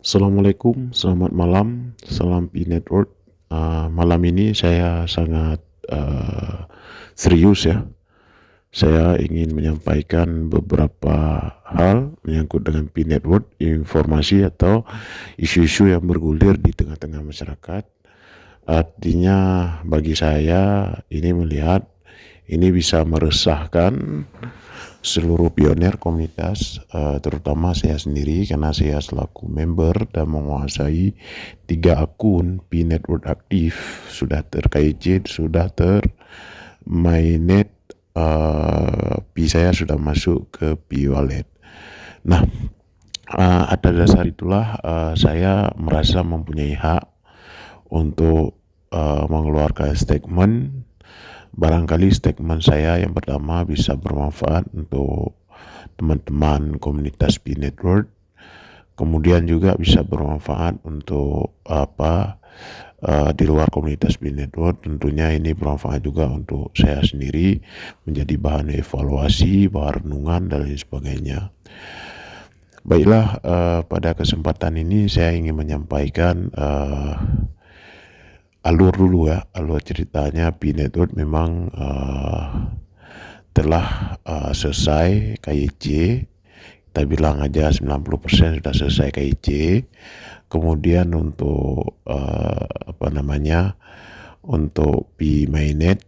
Assalamualaikum, selamat malam, salam Pi Network. Malam ini saya sangat serius ya. Saya ingin menyampaikan beberapa hal menyangkut dengan Pi Network, informasi atau isu-isu yang bergulir di tengah-tengah masyarakat. Artinya bagi saya ini melihat ini bisa meresahkan seluruh pionir komunitas, terutama saya sendiri karena saya selaku member dan menguasai 3 akun Pi Network aktif, sudah ter-KIC, sudah ter-mainnet, Pi saya sudah masuk ke Pi Wallet. Nah, atas dasar itulah saya merasa mempunyai hak untuk mengeluarkan statement. Barangkali statement saya yang pertama bisa bermanfaat untuk teman-teman komunitas Pi Network, kemudian juga bisa bermanfaat untuk di luar komunitas Pi Network. Tentunya ini bermanfaat juga untuk saya sendiri, menjadi bahan evaluasi, bahan renungan dan lain sebagainya. Baiklah, pada kesempatan ini saya ingin menyampaikan alur dulu ya, alur ceritanya. Pi Network memang telah selesai KIC, kita bilang aja 90% sudah selesai KIC. Kemudian untuk untuk Pi mainnet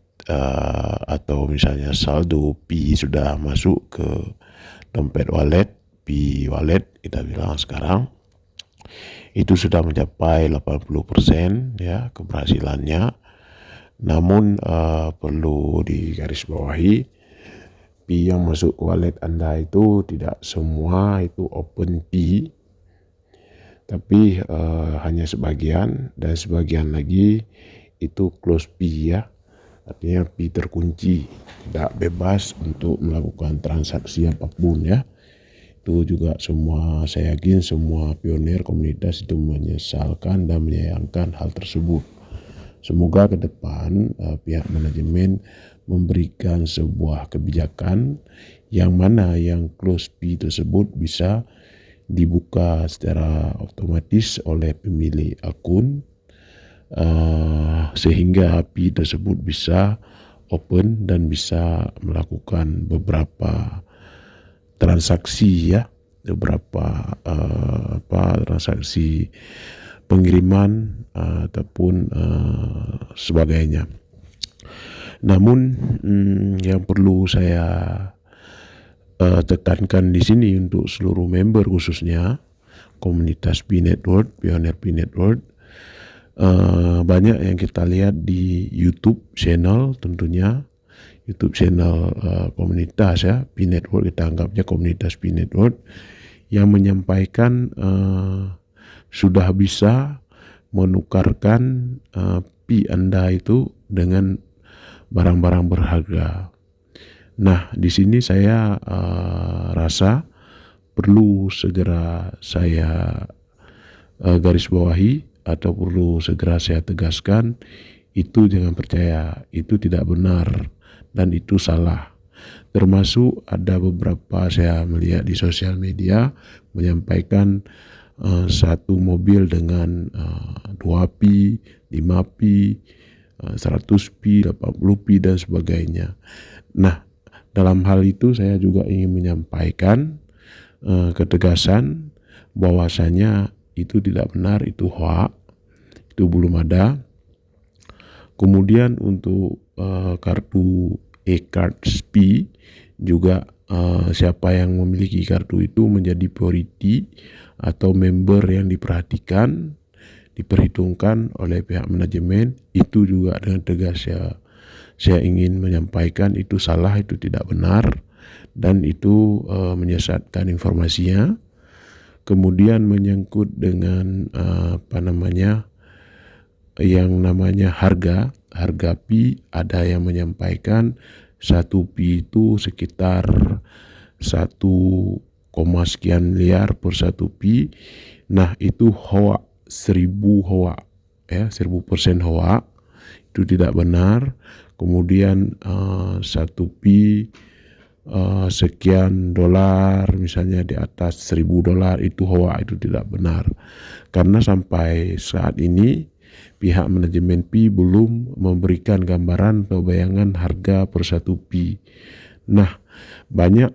atau misalnya saldo Pi sudah masuk ke dompet wallet, Pi wallet kita bilang sekarang, itu sudah mencapai 80% ya keberhasilannya. Namun perlu digarisbawahi, Pi yang masuk ke wallet Anda itu tidak semua itu open Pi, tapi hanya sebagian, dan sebagian lagi itu close Pi ya, artinya Pi terkunci, tidak bebas untuk melakukan transaksi apapun ya. Itu juga semua, saya yakin semua pionir komunitas itu menyesalkan dan menyayangkan hal tersebut. Semoga ke depan pihak manajemen memberikan sebuah kebijakan yang mana yang close Pi tersebut bisa dibuka secara otomatis oleh pemilik akun, sehingga Pi tersebut bisa open dan bisa melakukan beberapa transaksi ya, beberapa transaksi pengiriman ataupun sebagainya. Namun yang perlu saya tekankan di sini untuk seluruh member, khususnya komunitas Pi Network, pionir Pi Network, banyak yang kita lihat di YouTube channel, tentunya YouTube channel komunitas ya Pi Network, kita anggapnya komunitas Pi Network, yang menyampaikan sudah bisa menukarkan Pi Anda itu dengan barang-barang berharga. Nah, di sini saya rasa perlu segera saya garis bawahi atau perlu segera saya tegaskan, itu jangan percaya, itu tidak benar dan itu salah. Termasuk ada beberapa saya melihat di sosial media menyampaikan satu mobil dengan 2 Pi, 5 Pi, 100 Pi, 80 Pi dan sebagainya. Nah, dalam hal itu saya juga ingin menyampaikan ketegasan bahwasanya itu tidak benar, itu hoax, itu belum ada. Kemudian untuk kartu e-card Pi juga, siapa yang memiliki kartu itu menjadi priority atau member yang diperhatikan, diperhitungkan oleh pihak manajemen. Itu juga dengan tegas saya ingin menyampaikan itu salah, itu tidak benar, dan itu menyesatkan informasinya. Kemudian menyangkut dengan yang namanya harga Pi, ada yang menyampaikan 1 Pi itu sekitar 1, sekian miliar per 1 Pi. Nah, itu hoax, 1000 hoax ya, 1000% hoax, itu tidak benar. Kemudian 1 Pi sekian dolar, misalnya di atas $1.000, itu hoax, itu tidak benar. Karena sampai saat ini pihak manajemen Pi belum memberikan gambaran atau bayangan harga per satu Pi. Nah, banyak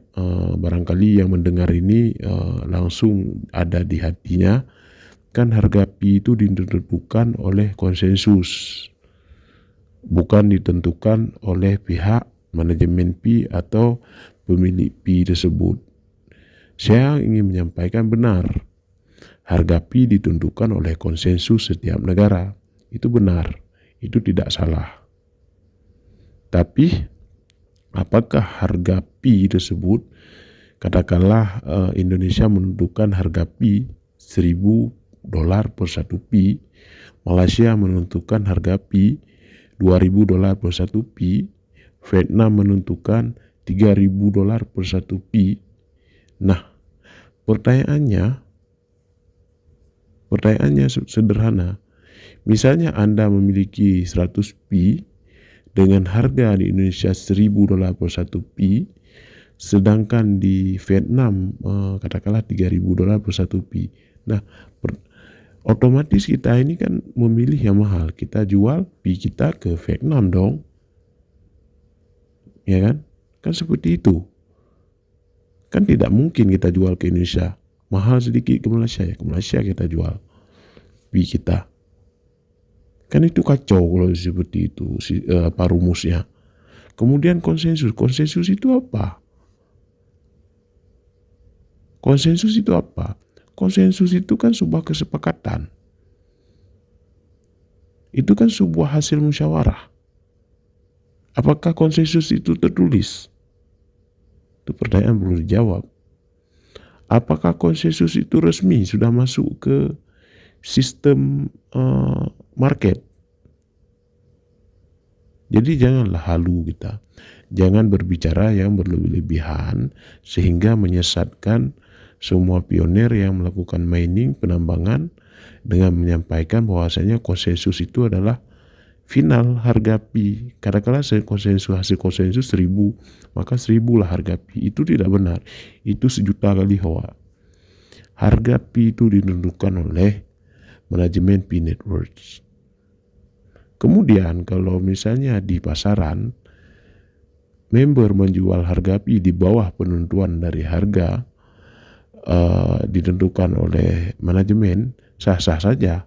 barangkali yang mendengar ini langsung ada di hatinya, kan harga Pi itu ditentukan oleh konsensus, bukan ditentukan oleh pihak manajemen Pi atau pemilik Pi tersebut. Saya ingin menyampaikan benar, harga Pi ditentukan oleh konsensus setiap negara. Itu benar, itu tidak salah. Tapi apakah harga Pi tersebut, katakanlah Indonesia menentukan harga Pi $1.000 per satu Pi, Malaysia menentukan harga Pi $2.000 per satu Pi, Vietnam menentukan $3.000 per satu Pi. Nah, pertanyaannya sederhana. Misalnya Anda memiliki 100 Pi dengan harga di Indonesia $1.000 per satu Pi, sedangkan di Vietnam katakanlah $3.000 per satu Pi. Nah, otomatis kita ini kan memilih yang mahal. Kita jual Pi kita ke Vietnam dong. Ya kan? Kan seperti itu. Kan tidak mungkin kita jual ke Indonesia. Mahal sedikit ke Malaysia, ya ke Malaysia kita jual Pi kita. Kan itu kacau kalau seperti itu rumusnya. Kemudian konsensus. Konsensus itu apa? Konsensus itu apa? Konsensus itu kan sebuah kesepakatan. Itu kan sebuah hasil musyawarah. Apakah konsensus itu tertulis? Itu pertanyaan perlu dijawab. Apakah konsensus itu resmi, sudah masuk ke sistem market? Jadi janganlah halu kita. Jangan berbicara yang berlebihan sehingga menyesatkan semua pionir yang melakukan mining, penambangan, dengan menyampaikan bahwasanya konsensus itu adalah final harga Pi. Katakanlah hasil konsensus 1.000, maka 1.000 lah harga Pi. Itu tidak benar. Itu 1.000.000 kali hoax. Harga Pi itu ditentukan oleh manajemen Pi Networks. Kemudian kalau misalnya di pasaran member menjual harga Pi di bawah penentuan dari harga ditentukan oleh manajemen, sah-sah saja.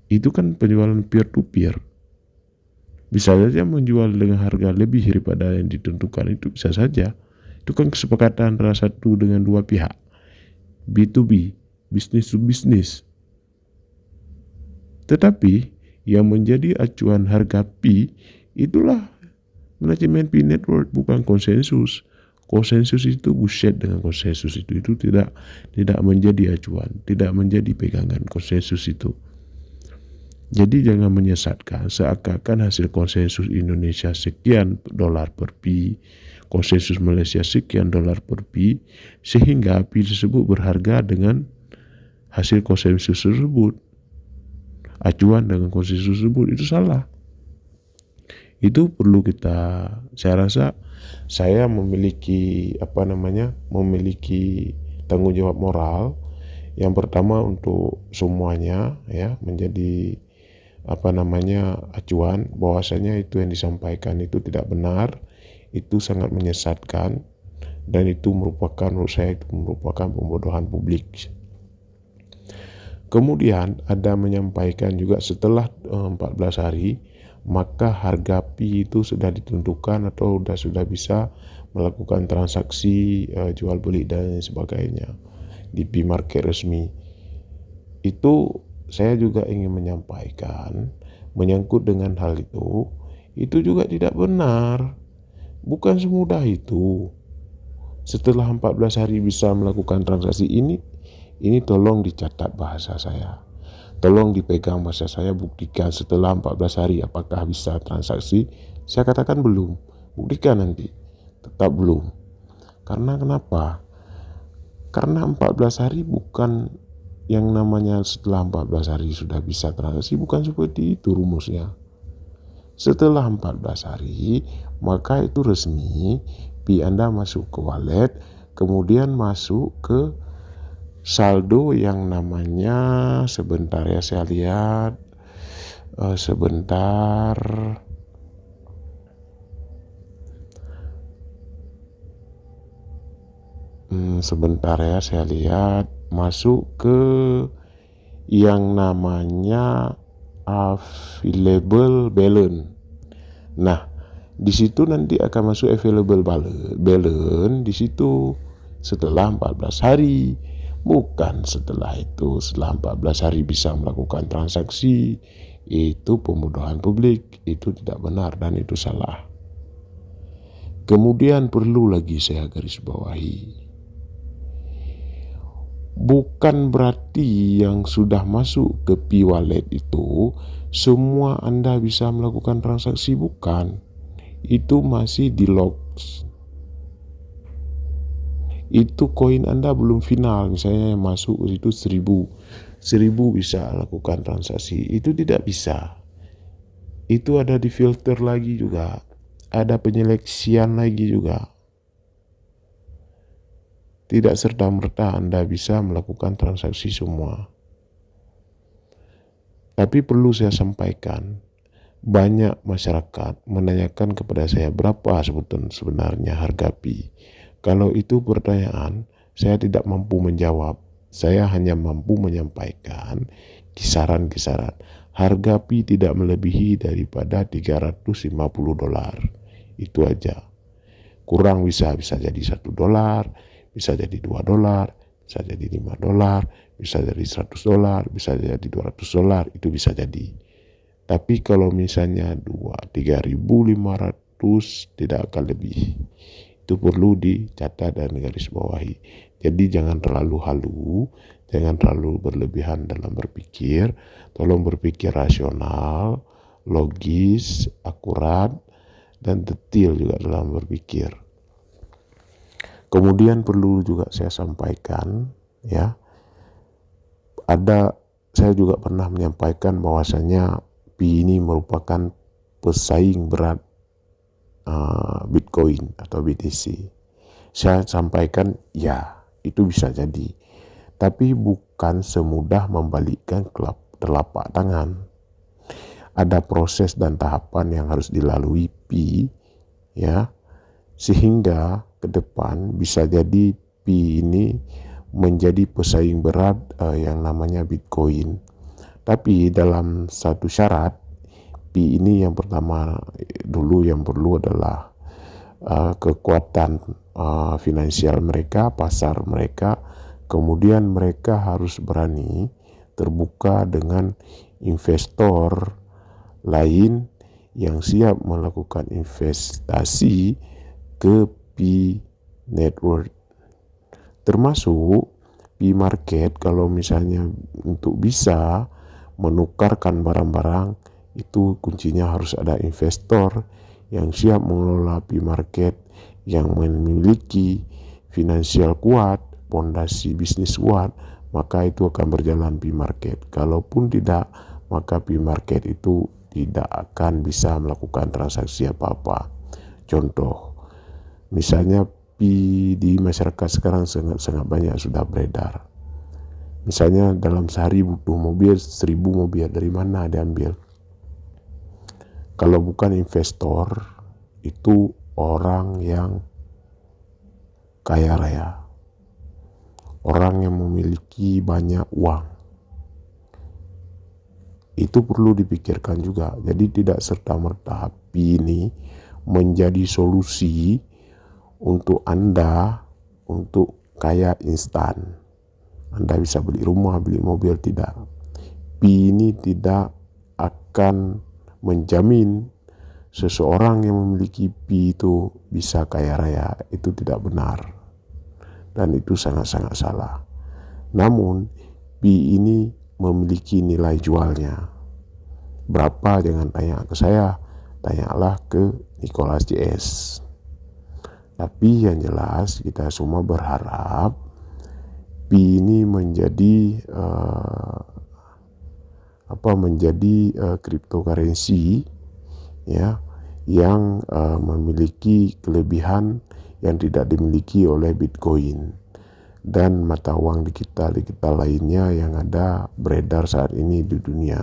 Itu kan penjualan peer to peer. Bisa saja menjual dengan harga lebih daripada yang ditentukan, itu bisa saja. Itu kan kesepakatan antara satu dengan dua pihak. B2B, business to business. Tetapi yang menjadi acuan harga Pi itulah manajemen Pi Network, bukan konsensus. Konsensus itu bullshit. Dengan konsensus itu tidak menjadi acuan, tidak menjadi pegangan konsensus itu. Jadi jangan menyesatkan seakan-akan hasil konsensus Indonesia sekian dolar per Pi, konsensus Malaysia sekian dolar per Pi, sehingga Pi tersebut berharga dengan hasil konsensus tersebut. Acuan dengan konsensus tersebut itu salah. Itu perlu saya rasa saya memiliki tanggung jawab moral. Yang pertama untuk semuanya ya, menjadi acuan bahwasanya itu yang disampaikan itu tidak benar, itu sangat menyesatkan, dan itu menurut saya itu merupakan pembodohan publik. Kemudian ada menyampaikan juga setelah 14 hari maka harga Pi itu sudah ditentukan atau sudah bisa melakukan transaksi jual beli dan sebagainya di Pi market resmi. Itu saya juga ingin menyampaikan menyangkut dengan hal itu juga tidak benar. Bukan semudah itu. Setelah 14 hari bisa melakukan transaksi ini tolong dicatat bahasa saya. Tolong dipegang bahasa saya, buktikan setelah 14 hari apakah bisa transaksi. Saya katakan belum. Buktikan nanti. Tetap belum. Karena kenapa? Karena 14 hari bukan yang namanya setelah 14 hari sudah bisa transaksi, bukan seperti itu rumusnya. Setelah 14 hari maka itu resmi Pi Anda masuk ke wallet, kemudian masuk ke saldo yang namanya, sebentar ya saya lihat, sebentar. Sebentar ya saya lihat, masuk ke yang namanya available balance. Nah, di situ nanti akan masuk available balance di situ setelah 14 hari, bukan setelah itu. Setelah 14 hari bisa melakukan transaksi, itu pembodohan publik, itu tidak benar dan itu salah. Kemudian perlu lagi saya garis bawahi, bukan berarti yang sudah masuk ke P-Wallet itu semua Anda bisa melakukan transaksi, bukan. Itu masih di lock. Itu koin Anda belum final, misalnya yang masuk itu 1000 bisa lakukan transaksi, itu tidak bisa. Itu ada di filter lagi juga, ada penyeleksian lagi juga. Tidak serta-merta Anda bisa melakukan transaksi semua. Tapi perlu saya sampaikan, banyak masyarakat menanyakan kepada saya berapa sebenarnya harga Pi. Kalau itu pertanyaan, saya tidak mampu menjawab. Saya hanya mampu menyampaikan kisaran-kisaran. Harga Pi tidak melebihi daripada $350. Itu aja. Kurang bisa jadi $1, bisa jadi $2, bisa jadi $5, bisa jadi $100, bisa jadi $200, itu bisa jadi. Tapi kalau misalnya 3.500 tidak akan lebih. Itu perlu dicatat dan garis bawahi. Jadi jangan terlalu halu, jangan terlalu berlebihan dalam berpikir. Tolong berpikir rasional, logis, akurat, dan detail juga dalam berpikir. Kemudian perlu juga saya sampaikan, ya, saya juga pernah menyampaikan bahwasanya Pi ini merupakan pesaing berat Bitcoin atau BTC. Saya sampaikan ya, itu bisa jadi, tapi bukan semudah membalikkan telapak tangan. Ada proses dan tahapan yang harus dilalui Pi, ya, sehingga ke depan bisa jadi Pi ini menjadi pesaing berat yang namanya Bitcoin. Tapi dalam satu syarat, Pi ini yang pertama dulu yang perlu adalah kekuatan finansial mereka, pasar mereka. Kemudian mereka harus berani terbuka dengan investor lain yang siap melakukan investasi ke Pi Network, termasuk Pi Market. Kalau misalnya untuk bisa menukarkan barang-barang, itu kuncinya harus ada investor yang siap mengelola Pi Market, yang memiliki finansial kuat, fondasi bisnis kuat, maka itu akan berjalan Pi Market. Kalaupun tidak, maka Pi Market itu tidak akan bisa melakukan transaksi apa-apa. Contoh, misalnya Pi di masyarakat sekarang sangat banyak sudah beredar. Misalnya dalam sehari butuh mobil 1000 mobil, dari mana diambil? Kalau bukan investor, itu orang yang kaya raya, orang yang memiliki banyak uang. Itu perlu dipikirkan juga. Jadi tidak serta-merta Pi ini menjadi solusi untuk Anda untuk kaya instan. Anda bisa beli rumah, beli mobil, tidak. Pi ini tidak akan menjamin seseorang yang memiliki Pi itu bisa kaya raya. Itu tidak benar, dan itu sangat-sangat salah. Namun Pi ini memiliki nilai jualnya. Berapa? Jangan tanya ke saya, tanyalah ke Nicholas JS. Tapi yang jelas kita semua berharap Pi ini menjadi cryptocurrency, ya, yang memiliki kelebihan yang tidak dimiliki oleh Bitcoin dan mata uang digital lainnya yang ada beredar saat ini di dunia.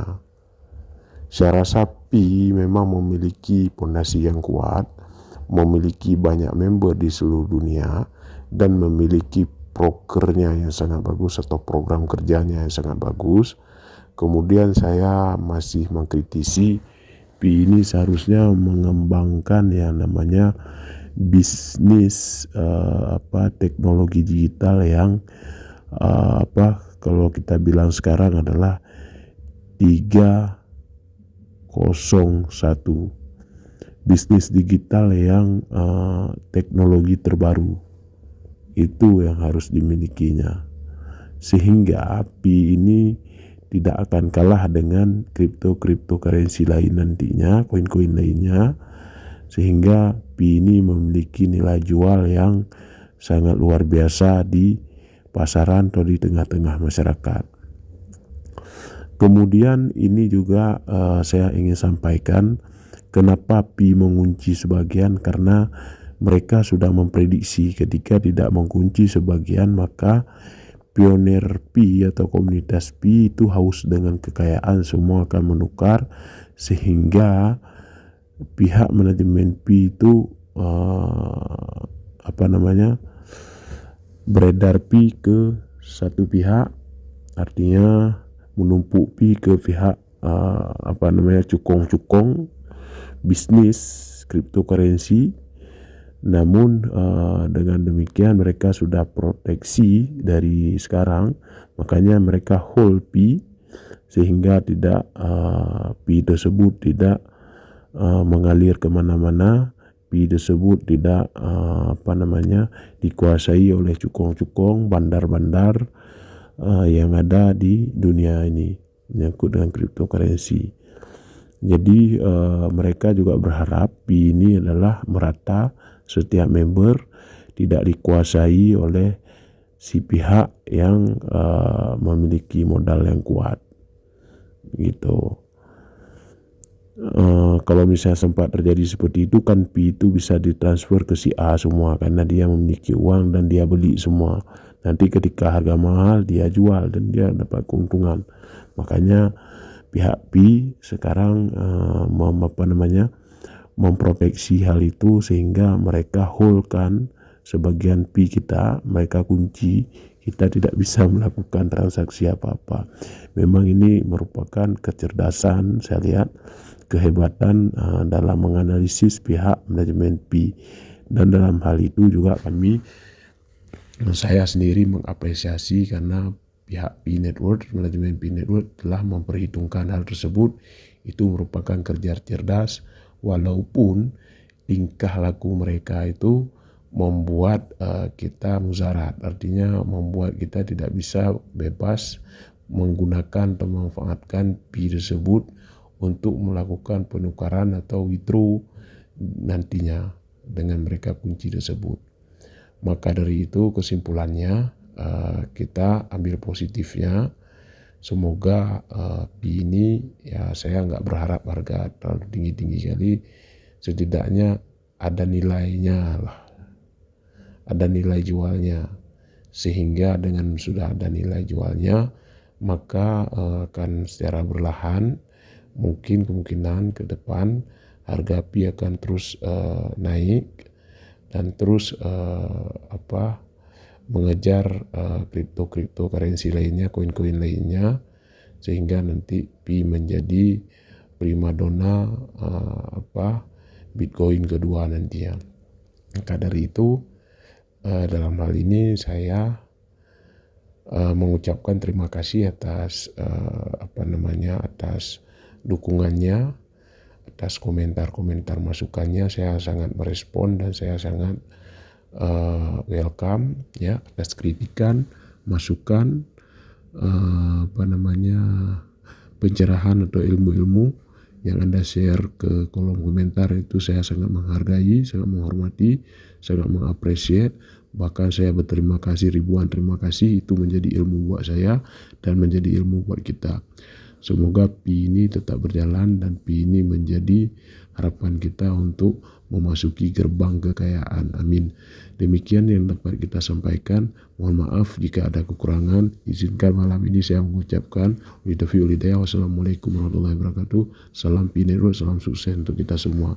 Saya rasa Pi memang memiliki fondasi yang kuat, memiliki banyak member di seluruh dunia, dan memiliki brokernya yang sangat bagus atau program kerjanya yang sangat bagus. Kemudian saya masih mengkritisi Pi ini seharusnya mengembangkan yang namanya bisnis teknologi digital yang kalau kita bilang sekarang adalah 301, bisnis digital yang teknologi terbaru itu yang harus dimilikinya, sehingga Pi ini tidak akan kalah dengan cryptocurrency lain nantinya, koin-koin lainnya, sehingga Pi ini memiliki nilai jual yang sangat luar biasa di pasaran atau di tengah-tengah masyarakat. Kemudian ini juga saya ingin sampaikan kenapa Pi mengunci sebagian, karena mereka sudah memprediksi ketika tidak mengunci sebagian maka pioner Pi atau komunitas Pi itu haus dengan kekayaan, semua akan menukar, sehingga pihak manajemen Pi itu beredar Pi ke satu pihak, artinya menumpuk Pi ke pihak cukong-cukong bisnis cryptocurrency. Namun dengan demikian mereka sudah proteksi dari sekarang, makanya mereka hold Pi sehingga tidak Pi tersebut tidak mengalir kemana-mana. Pi tersebut tidak dikuasai oleh cukong-cukong bandar-bandar yang ada di dunia ini menyangkut dengan cryptocurrency. Jadi mereka juga berharap Pi ini adalah merata, setiap member tidak dikuasai oleh si pihak yang memiliki modal yang kuat gitu. Kalau misalnya sempat terjadi seperti itu kan Pi itu bisa ditransfer ke si A semua karena dia memiliki uang dan dia beli semua. Nanti ketika harga mahal dia jual dan dia dapat keuntungan. Makanya pihak Pi sekarang memproteksi hal itu sehingga mereka holdkan sebagian Pi kita, mereka kunci, kita tidak bisa melakukan transaksi apa-apa. Memang ini merupakan kecerdasan, saya lihat kehebatan dalam menganalisis pihak manajemen Pi, dan dalam hal itu juga saya sendiri mengapresiasi karena pihak Pi Network, manajemen Pi Network telah memperhitungkan hal tersebut. Itu merupakan kerja cerdas, walaupun tingkah laku mereka itu membuat kita muzarat, artinya membuat kita tidak bisa bebas menggunakan atau memanfaatkan Pi tersebut untuk melakukan penukaran atau withdraw nantinya dengan mereka kunci tersebut. Maka dari itu kesimpulannya kita ambil positifnya. Semoga Pi ini, ya saya nggak berharap harga terlalu tinggi-tinggi kali, setidaknya ada nilainya lah, ada nilai jualnya, sehingga dengan sudah ada nilai jualnya maka akan secara berlahan mungkin kemungkinan ke depan harga Pi akan terus naik dan terus mengejar cryptocurrency lainnya, koin-koin lainnya, sehingga nanti Pi menjadi primadona Bitcoin kedua nantinya. Maka dari itu dalam hal ini saya mengucapkan terima kasih atas atas dukungannya, atas komentar-komentar masukannya. Saya sangat merespon dan saya sangat welcome ya atas kritikan, masukan, pencerahan atau ilmu-ilmu yang Anda share ke kolom komentar. Itu saya sangat menghargai, sangat menghormati, sangat mengapresiasi. Bahkan saya berterima kasih, ribuan terima kasih. Itu menjadi ilmu buat saya dan menjadi ilmu buat kita. Semoga Pi ini tetap berjalan dan Pi ini menjadi harapan kita untuk memasuki gerbang kekayaan. Amin. Demikian yang dapat kita sampaikan. Mohon maaf jika ada kekurangan. Izinkan malam ini saya mengucapkan wassalamualaikum warahmatullahi wabarakatuh. Salam Pi Network, salam sukses untuk kita semua.